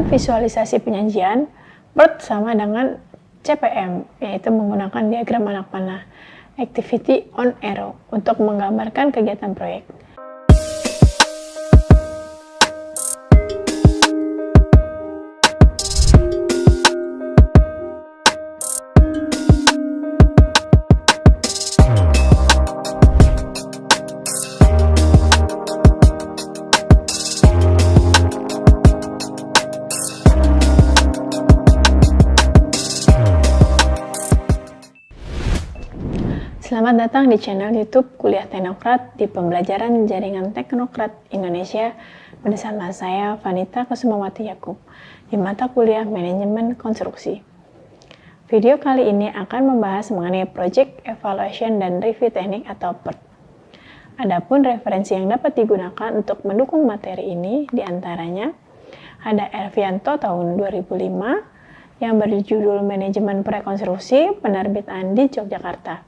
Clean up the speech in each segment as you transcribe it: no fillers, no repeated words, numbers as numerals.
visualisasi penyajian, PERT sama dengan CPM, yaitu menggunakan diagram anak panah, Activity on Arrow, untuk menggambarkan kegiatan proyek. Selamat datang di channel YouTube Kuliah Teknokrat di pembelajaran Jaringan Teknokrat Indonesia bersama saya Vanita Kusumawati Yakub di mata kuliah Manajemen Konstruksi. Video kali ini akan membahas mengenai Project Evaluation dan Review Teknik atau PERT. Adapun referensi yang dapat digunakan untuk mendukung materi ini diantaranya ada Ervianto tahun 2005 yang berjudul Manajemen Prekonstruksi, penerbit Andi Yogyakarta.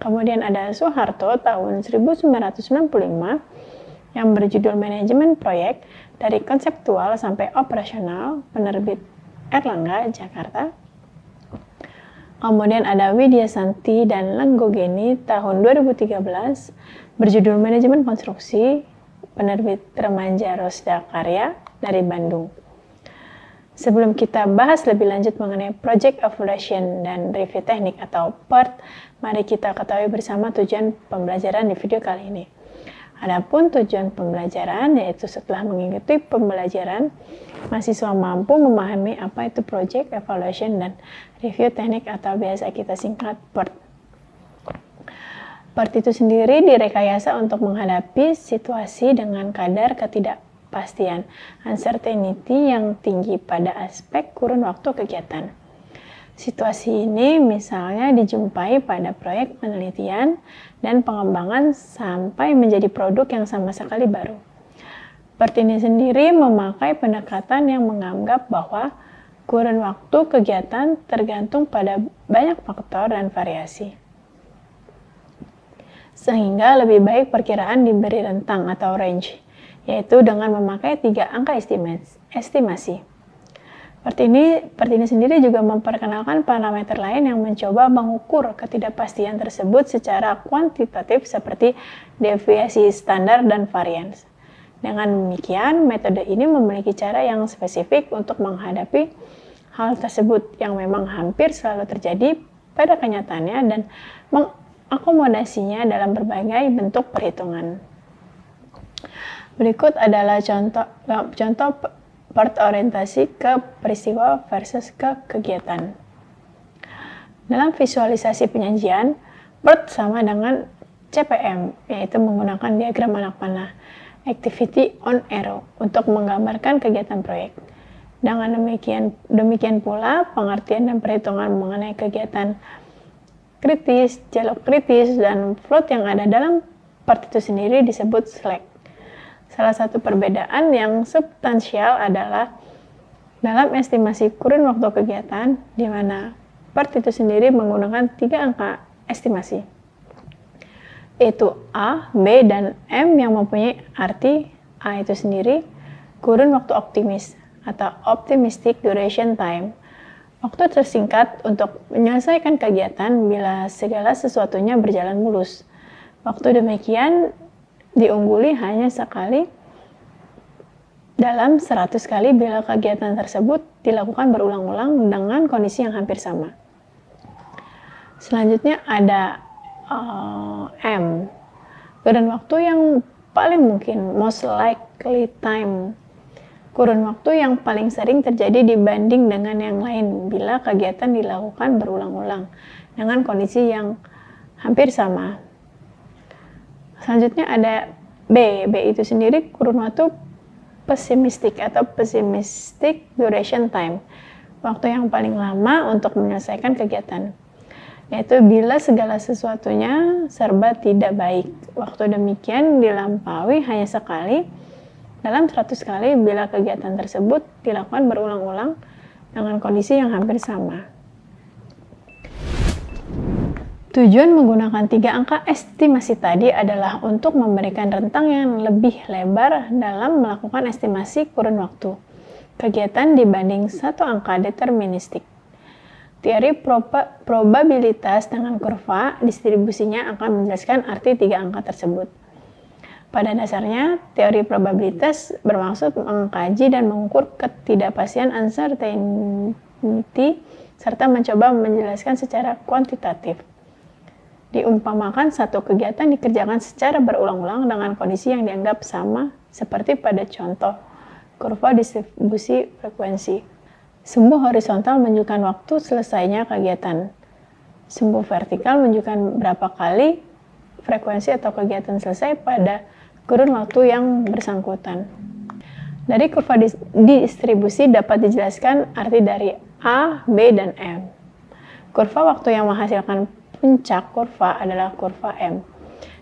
Kemudian ada Soeharto tahun 1995 yang berjudul Manajemen Proyek dari Konseptual sampai Operasional, penerbit Erlangga, Jakarta. Kemudian ada Widya Santi dan Lenggogeni tahun 2013 berjudul Manajemen Konstruksi, penerbit Remaja Rosda Karya dari Bandung. Sebelum kita bahas lebih lanjut mengenai Project Evaluation dan Review Teknik atau PERT, mari kita ketahui bersama tujuan pembelajaran di video kali ini. Adapun tujuan pembelajaran yaitu setelah mengikuti pembelajaran, mahasiswa mampu memahami apa itu Project Evaluation dan Review Teknik atau biasa kita singkat PERT. PERT itu sendiri direkayasa untuk menghadapi situasi dengan kadar ketidakpastian, uncertainty yang tinggi pada aspek kurun waktu kegiatan. Situasi ini misalnya dijumpai pada proyek penelitian dan pengembangan sampai menjadi produk yang sama sekali baru. PERT ini sendiri memakai pendekatan yang menganggap bahwa kurun waktu kegiatan tergantung pada banyak faktor dan variasi. Sehingga lebih baik perkiraan diberi rentang atau range, yaitu dengan memakai 3 angka estimasi. PERT ini sendiri juga memperkenalkan parameter lain yang mencoba mengukur ketidakpastian tersebut secara kuantitatif seperti deviasi standar dan varians. Dengan demikian, metode ini memiliki cara yang spesifik untuk menghadapi hal tersebut yang memang hampir selalu terjadi pada kenyataannya dan mengakomodasinya dalam berbagai bentuk perhitungan. Berikut adalah contoh PERT orientasi ke peristiwa versus ke kegiatan. Dalam visualisasi penyajian, PERT sama dengan CPM, yaitu menggunakan diagram anak panah, Activity on Arrow, untuk menggambarkan kegiatan proyek. Dengan demikian pula, pengertian dan perhitungan mengenai kegiatan kritis, dialog kritis, dan float yang ada dalam PERT itu sendiri disebut SLAC. Salah satu perbedaan yang substansial adalah dalam estimasi kurun waktu kegiatan, di mana PERT itu sendiri menggunakan 3 angka estimasi, yaitu A, B, dan M yang mempunyai arti A itu sendiri kurun waktu optimis atau optimistic duration time, waktu tersingkat untuk menyelesaikan kegiatan bila segala sesuatunya berjalan mulus. Waktu demikian diungguli hanya sekali dalam 100 kali bila kegiatan tersebut dilakukan berulang-ulang dengan kondisi yang hampir sama. Selanjutnya ada M, kurun waktu yang paling mungkin, most likely time, kurun waktu yang paling sering terjadi dibanding dengan yang lain bila kegiatan dilakukan berulang-ulang dengan kondisi yang hampir sama. Selanjutnya ada B. B itu sendiri kurun waktu pessimistic atau pessimistic duration time, waktu yang paling lama untuk menyelesaikan kegiatan, yaitu bila segala sesuatunya serba tidak baik. Waktu demikian dilampaui hanya sekali dalam 100 kali bila kegiatan tersebut dilakukan berulang-ulang dengan kondisi yang hampir sama. Tujuan menggunakan 3 angka estimasi tadi adalah untuk memberikan rentang yang lebih lebar dalam melakukan estimasi kurun waktu. kegiatan dibanding satu angka deterministik. Teori probabilitas dengan kurva distribusinya akan menjelaskan arti tiga angka tersebut. Pada dasarnya, teori probabilitas bermaksud mengkaji dan mengukur ketidakpastian uncertainty serta mencoba menjelaskan secara kuantitatif. Diumpamakan satu kegiatan dikerjakan secara berulang-ulang dengan kondisi yang dianggap sama seperti pada contoh kurva distribusi frekuensi. Sumbu horizontal menunjukkan waktu selesainya kegiatan. Sumbu vertikal menunjukkan berapa kali frekuensi atau kegiatan selesai pada kurun waktu yang bersangkutan. Dari kurva distribusi dapat dijelaskan arti dari A, B, dan M. Kurva waktu yang menghasilkan puncak kurva adalah kurva M,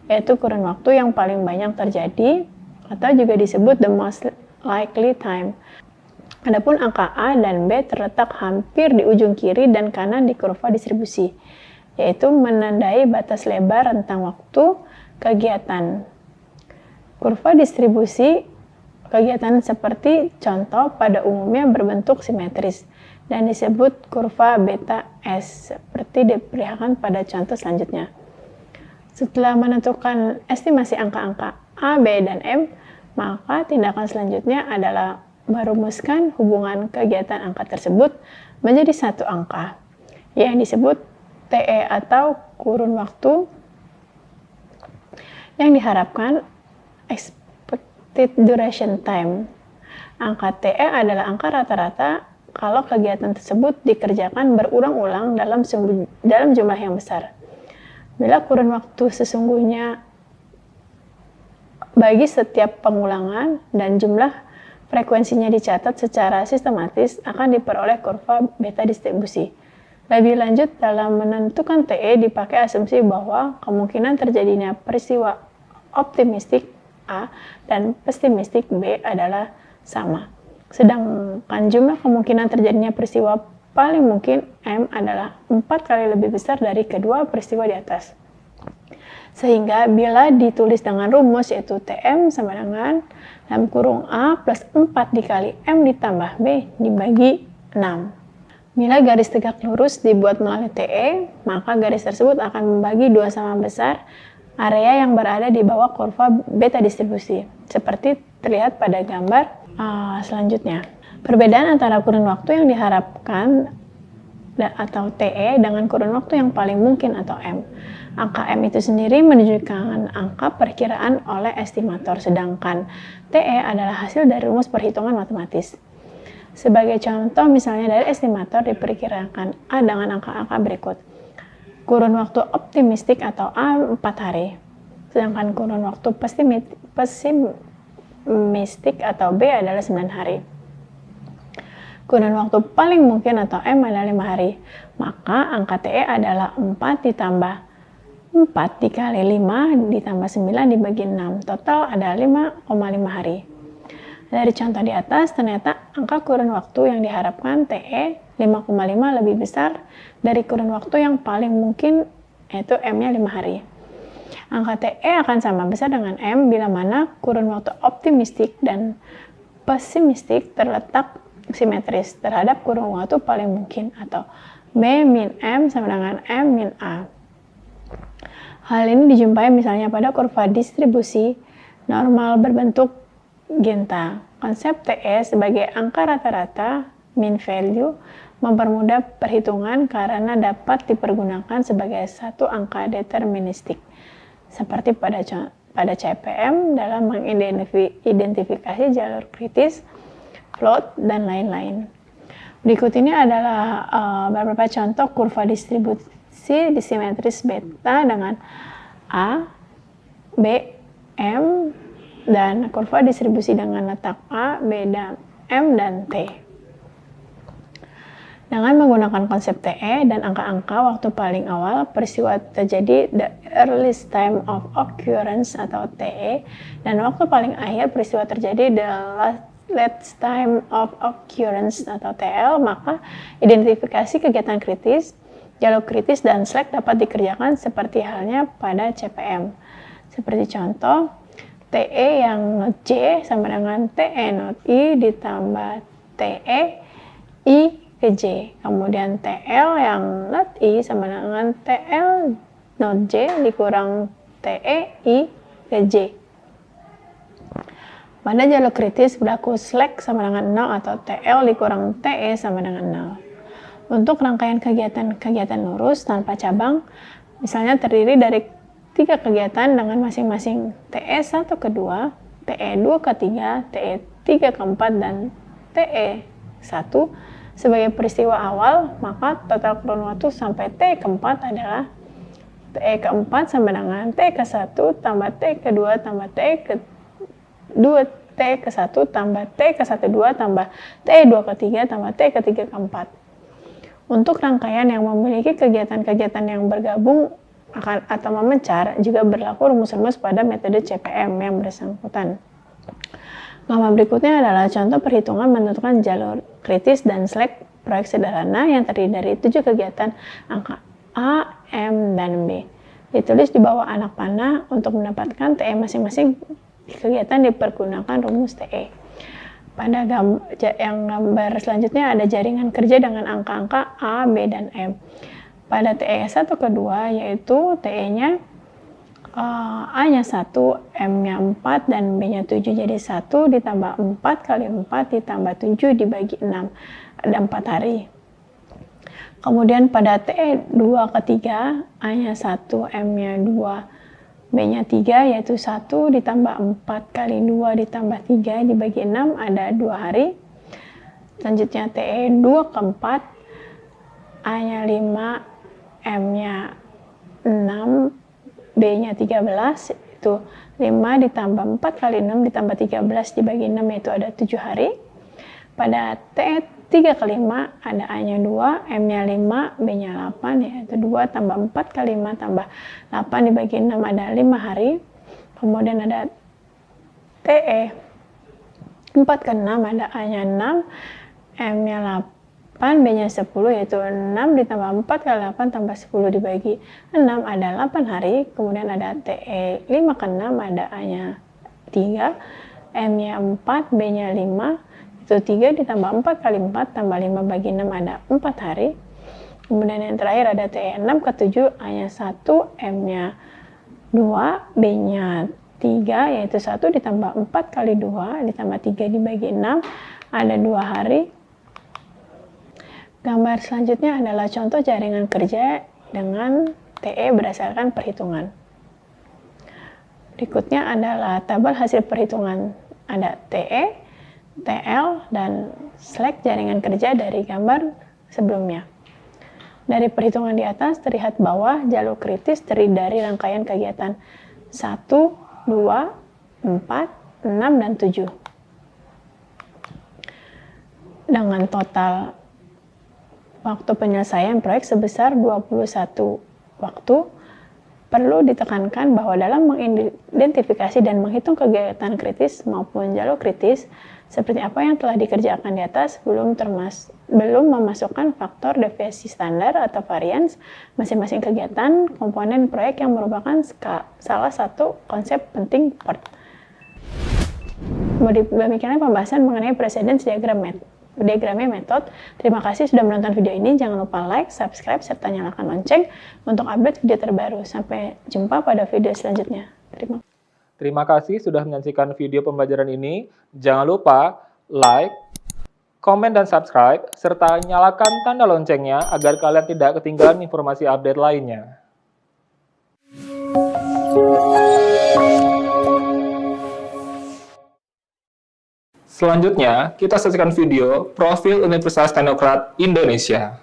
yaitu kurun waktu yang paling banyak terjadi atau juga disebut the most likely time. Adapun angka A dan B terletak hampir di ujung kiri dan kanan di kurva distribusi, yaitu menandai batas lebar rentang waktu kegiatan. Kurva distribusi kegiatan seperti contoh pada umumnya berbentuk simetris dan disebut kurva beta S, seperti diperlihatkan pada contoh selanjutnya. Setelah menentukan estimasi angka-angka A, B, dan M, maka tindakan selanjutnya adalah merumuskan hubungan kegiatan angka tersebut menjadi satu angka yang disebut TE atau kurun waktu yang diharapkan expected duration time. Angka TE adalah angka rata-rata kalau kegiatan tersebut dikerjakan berulang-ulang dalam jumlah yang besar. Bila kurun waktu sesungguhnya bagi setiap pengulangan dan jumlah frekuensinya dicatat secara sistematis akan diperoleh kurva beta distribusi. Lebih lanjut, dalam menentukan TE dipakai asumsi bahwa kemungkinan terjadinya peristiwa optimistik A dan pesimistik B adalah sama. Sedangkan jumlah kemungkinan terjadinya peristiwa paling mungkin M adalah 4 kali lebih besar dari kedua peristiwa di atas. Sehingga bila ditulis dengan rumus yaitu TM sama dengan dalam kurung A plus 4 dikali M ditambah B dibagi 6. Bila garis tegak lurus dibuat melalui TE, maka garis tersebut akan membagi dua sama besar area yang berada di bawah kurva beta distribusi, seperti terlihat pada gambar selanjutnya. Perbedaan antara kurun waktu yang diharapkan atau TE dengan kurun waktu yang paling mungkin atau M. Angka M itu sendiri menunjukkan angka perkiraan oleh estimator, sedangkan TE adalah hasil dari rumus perhitungan matematis. Sebagai contoh, misalnya dari estimator diperkirakan A dengan angka-angka berikut. Kurun waktu optimistik atau A 4 hari, sedangkan kurun waktu pesimistik atau B adalah 9 hari. Kurun waktu paling mungkin atau M adalah 5 hari, maka angka TE adalah 4 ditambah 4 dikali 5 ditambah 9 dibagi 6, total ada 5,5 hari. Dari contoh di atas, ternyata angka kurun waktu yang diharapkan TE 5,5 lebih besar dari kurun waktu yang paling mungkin, yaitu M-nya 5 hari. Angka TE akan sama besar dengan M bila mana kurun waktu optimistik dan pesimistik terletak simetris terhadap kurun waktu paling mungkin, atau B min M sama dengan M min A. Hal ini dijumpai misalnya pada kurva distribusi normal berbentuk genta. Konsep TE sebagai angka rata-rata mean value mempermudah perhitungan karena dapat dipergunakan sebagai satu angka deterministik, seperti pada CPM dalam mengidentifikasi jalur kritis, float, dan lain-lain. Berikut ini adalah beberapa contoh kurva distribusi simetris beta dengan A, B, M, dan kurva distribusi dengan letak A, B, dan M, dan T. Dengan menggunakan konsep TE dan angka-angka waktu paling awal peristiwa terjadi, the earliest time of occurrence atau TE, dan waktu paling akhir peristiwa terjadi, the latest time of occurrence atau TL, maka identifikasi kegiatan kritis, jalur kritis, dan slack dapat dikerjakan seperti halnya pada CPM. Seperti contoh, TE yang not J sama dengan TE not I ditambah TE I ke J. Kemudian TL yang not I sama dengan TL not J dikurang TE I ke J. Pada jalur kritis berlaku slack sama dengan 0 atau TL dikurang TE sama dengan 0. Untuk rangkaian kegiatan lurus tanpa cabang, misalnya terdiri dari 3 kegiatan dengan masing-masing TE1 ke 2, TE2 ke 3, TE3 ke 4, dan TE1 sebagai peristiwa awal, maka total kurun waktu sampai T keempat adalah TE keempat sama dengan T ke 1 tambah T ke 2 tambah T ke 2 T ke 1 tambah T ke 1 2 tambah T2 ke 3 tambah T ke 3 ke 4. Untuk rangkaian yang memiliki kegiatan-kegiatan yang bergabung atau memencar juga berlaku rumus-rumus pada metode CPM yang bersangkutan. Gambar berikutnya adalah contoh perhitungan menentukan jalur kritis dan slack proyek sederhana yang terdiri dari 7 kegiatan angka A, M, dan B. Ditulis di bawah anak panah. Untuk mendapatkan TE masing-masing kegiatan dipergunakan rumus TE. Pada gambar selanjutnya ada jaringan kerja dengan angka-angka A, B, dan M. Pada TE1 kedua yaitu TE-nya A-nya 1, M-nya 4, dan B-nya 7. Jadi 1 ditambah 4 kali 4 ditambah 7 dibagi 6. Ada 4 hari. Kemudian pada TE2 ketiga, A-nya 1, M-nya 2, B-nya 3, yaitu 1 ditambah 4 kali 2 ditambah 3 dibagi 6, ada 2 hari. Selanjutnya TE2 keempat, A-nya 5, M-nya 6, B-nya 13, itu 5 ditambah 4 kali 6 ditambah 13 dibagi 6, yaitu ada 7 hari. Pada TE3 ke 5 ada A-nya 2, M-nya 5, B-nya 8, yaitu 2 tambah 4 kali 5 tambah 8 dibagi 6, ada 5 hari. Kemudian ada TE4 ke 6 ada A-nya 6, M-nya 8, B-nya 10, yaitu 6 ditambah 4 kali 8 tambah 10 dibagi 6, ada 8 hari. Kemudian ada TE5 ke 6 ada A-nya 3, M-nya 4, B-nya 5, itu 3 ditambah 4 kali 4 tambah 5 bagi 6, ada 4 hari. Kemudian yang terakhir ada TE6 ke 7, A-nya 1, M-nya 2, B-nya 3, yaitu 1 ditambah 4 kali 2 ditambah 3 dibagi 6, ada 2 hari. Gambar selanjutnya adalah contoh jaringan kerja dengan TE berdasarkan perhitungan. Berikutnya adalah tabel hasil perhitungan. Ada TE, TL, dan slack jaringan kerja dari gambar sebelumnya. Dari perhitungan di atas terlihat bahwa jalur kritis terdiri dari rangkaian kegiatan 1, 2, 4, 6, dan 7. Dengan total waktu penyelesaian proyek sebesar 21 waktu, perlu ditekankan bahwa dalam mengidentifikasi dan menghitung kegiatan kritis maupun jalur kritis, seperti apa yang telah dikerjakan di atas, belum memasukkan faktor deviasi standar atau varians masing-masing kegiatan komponen proyek yang merupakan salah satu konsep penting PERT. Demikianlah pembahasan mengenai precedence diagramnya metode. Terima kasih sudah menonton video ini. Jangan lupa like, subscribe, serta nyalakan lonceng untuk update video terbaru. Sampai jumpa pada video selanjutnya. Terima kasih sudah menyaksikan video pembelajaran ini. Jangan lupa like, komen, dan subscribe, serta nyalakan tanda loncengnya agar kalian tidak ketinggalan informasi update lainnya. Selanjutnya, kita saksikan video Profil Universitas Teknokrat Indonesia.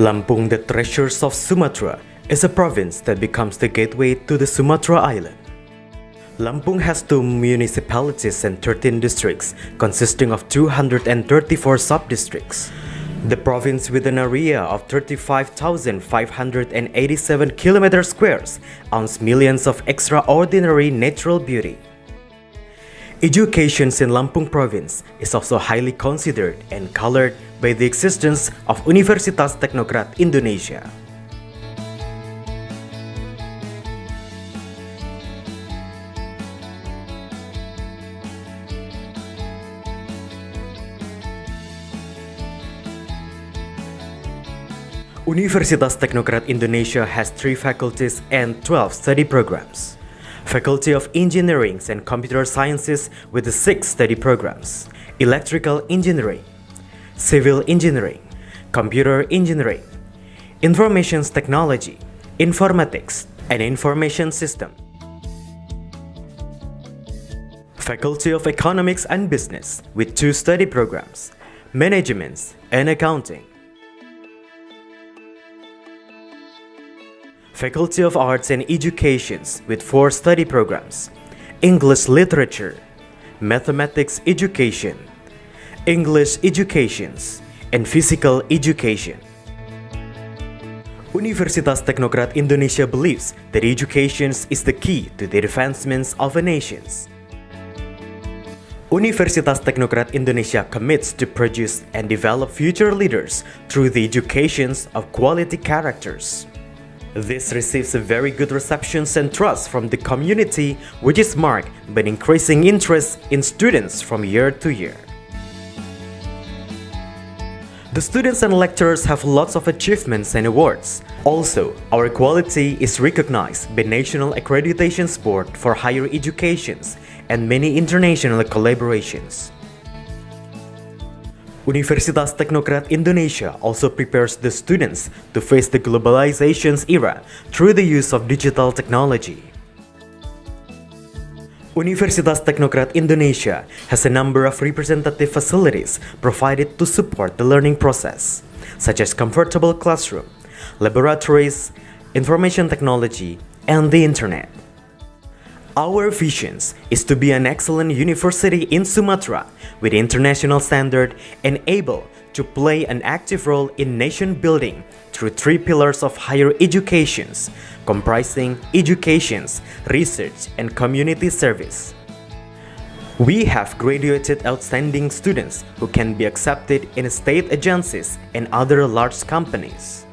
Lampung, the Treasures of Sumatra, is a province that becomes the gateway to the Sumatra Island. Lampung has 2 municipalities and 13 districts, consisting of 234 sub-districts. The province, with an area of 35,587 km squares, owns millions of extraordinary natural beauty. Education in Lampung province is also highly considered and colored by the existence of Universitas Teknokrat Indonesia. Universitas Teknokrat Indonesia has 3 faculties and 12 study programs. Faculty of Engineering and Computer Sciences with the 6 study programs: Electrical Engineering, Civil Engineering, Computer Engineering, Information Technology, Informatics, and Information System. Faculty of Economics and Business with 2 study programs: Management and Accounting. Faculty of Arts and Educations with 4 study programs: English Literature, Mathematics Education, English Educations, and Physical Education. Universitas Teknokrat Indonesia believes that education is the key to the advancements of a nation. Universitas Teknokrat Indonesia commits to produce and develop future leaders through the education of quality characters. This receives a very good reception and trust from the community, which is marked by increasing interest in students from year to year. The students and lecturers have lots of achievements and awards. Also, our quality is recognized by National Accreditation Board for Higher Education and many international collaborations. Universitas Teknokrat Indonesia also prepares the students to face the globalization's era through the use of digital technology. Universitas Teknokrat Indonesia has a number of representative facilities provided to support the learning process, such as comfortable classroom, laboratories, information technology, and the internet. Our vision is to be an excellent university in Sumatra with international standard and able to play an active role in nation building through 3 pillars of higher education, comprising education, research, and community service. We have graduated outstanding students who can be accepted in state agencies and other large companies.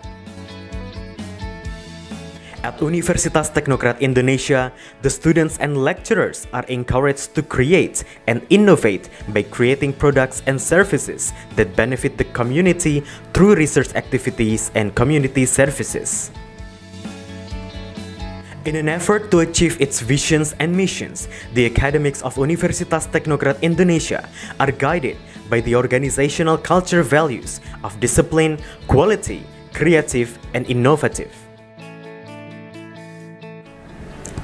At Universitas Teknokrat Indonesia, the students and lecturers are encouraged to create and innovate by creating products and services that benefit the community through research activities and community services. In an effort to achieve its visions and missions, the academics of Universitas Teknokrat Indonesia are guided by the organizational culture values of discipline, quality, creative, and innovative.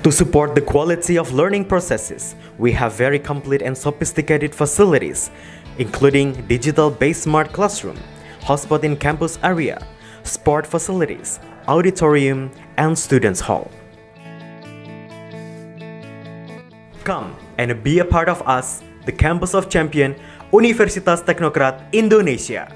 To support the quality of learning processes, we have very complete and sophisticated facilities, including digital-based smart classroom, hotspot in campus area, sport facilities, auditorium, and students' hall. Come and be a part of us, the Campus of Champion, Universitas Teknokrat Indonesia.